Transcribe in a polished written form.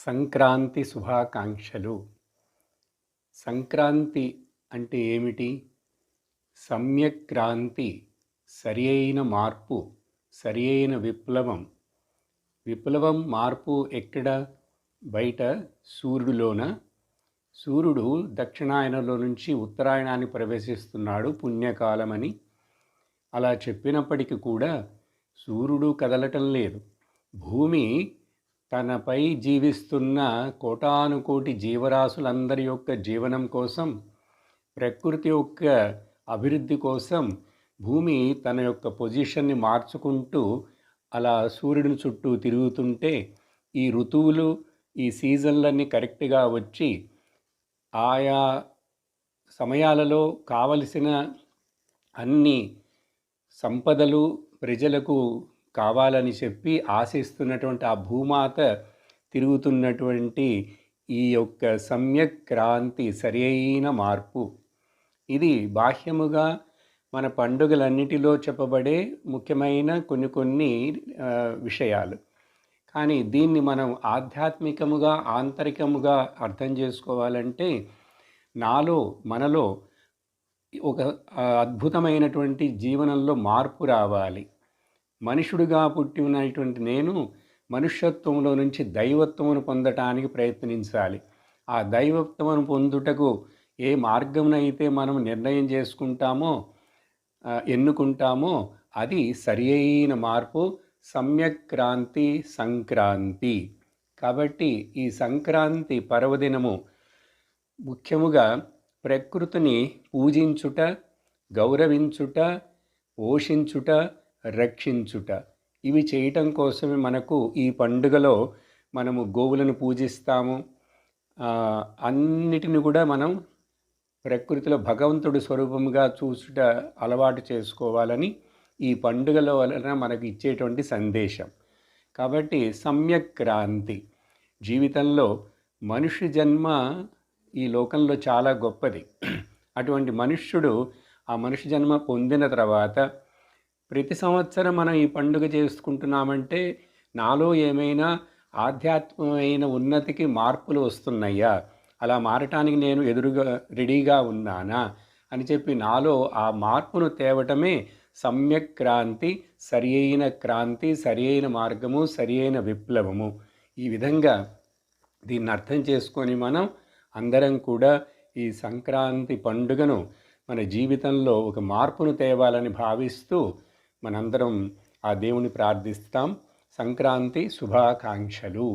సంక్రాంతి శుభాకాంక్షలు. సంక్రాంతి అంటే ఏమిటి? సమ్యక్ క్రాంతి, సరి అయిన మార్పు, సరి అయిన విప్లవం. విప్లవం, మార్పు ఎక్కడ? బయట సూర్యుడిలోన. సూర్యుడు దక్షిణాయనంలో నుంచి ఉత్తరాయణాన్ని ప్రవేశిస్తున్నాడు పుణ్యకాలమని. అలా చెప్పినప్పటికీ కూడా సూర్యుడు కదలటం లేదు. భూమి తనపై జీవిస్తున్న కోటానుకోటి జీవరాశులందరి యొక్క జీవనం కోసం, ప్రకృతి యొక్క అభివృద్ధి కోసం భూమి తన యొక్క పొజిషన్ని మార్చుకుంటూ అలా సూర్యుని చుట్టూ తిరుగుతుంటే, ఈ ఋతువులు, ఈ సీజన్లన్నీ కరెక్ట్గా వచ్చి ఆయా సమయాలలో కావలసిన అన్ని సంపదలు ప్రజలకు కావాలని చెప్పి ఆశిస్తున్నటువంటి ఆ భూమాత తిరుగుతున్నటువంటి ఈ యొక్క సమ్యక్ క్రాంతి, సరి అయిన మార్పు. ఇది బాహ్యముగా మన పండుగలన్నిటిలో చెప్పబడే ముఖ్యమైన కొన్ని విషయాలు. కానీ దీన్ని మనం ఆధ్యాత్మికముగా, ఆంతరికముగా అర్థం చేసుకోవాలంటే మనలో ఒక అద్భుతమైనటువంటి జీవనంలో మార్పు రావాలి. మనుషుడిగా పుట్టినటువంటి నేను మనుష్యత్వంలో నుంచి దైవత్వమును పొందటానికి ప్రయత్నించాలి. ఆ దైవత్వమును పొందుటకు ఏ మార్గమునైతే మనం నిర్ణయం చేసుకుంటామో, ఎన్నుకుంటామో అది సరి అయిన మార్పు, సమ్యక్ క్రాంతి, సంక్రాంతి. కాబట్టి ఈ సంక్రాంతి పర్వదినము ముఖ్యముగా ప్రకృతిని పూజించుట, గౌరవించుట, పోషించుట, రక్షించుట, ఇవి చేయటం కోసమే మనకు ఈ పండుగలో మనము గోవులను పూజిస్తాము. అన్నిటిని కూడా మనం ప్రకృతిలో భగవంతుడి స్వరూపంగా చూసుట అలవాటు చేసుకోవాలని ఈ పండుగల వలన మనకు ఇచ్చేటువంటి సందేశం. కాబట్టి సమ్యక్ క్రాంతి. జీవితంలో మనిషి జన్మ ఈ లోకంలో చాలా గొప్పది. అటువంటి మనుష్యుడు ఆ మనిషి జన్మ పొందిన తర్వాత ప్రతి సంవత్సరం మనం ఈ పండుగ చేసుకుంటున్నామంటే నాలో ఏమైనా ఆధ్యాత్మికమైన ఉన్నతికి మార్పులు వస్తున్నాయా, అలా మారటానికి నేను రెడీగా ఉన్నానా అని చెప్పి నాలో ఆ మార్పును తేవటమే సమ్యక్ క్రాంతి, సరి అయిన క్రాంతి, సరి అయిన మార్గము, సరి అయిన విప్లవము. ఈ విధంగా దీన్ని అర్థం చేసుకొని మనం అందరం కూడా ఈ సంక్రాంతి పండుగను మన జీవితంలో ఒక మార్పును తేవాలని భావిస్తూ మనందరం ఆ దేవుని ప్రార్థిస్తాం. సంక్రాంతి శుభాకాంక్షలు.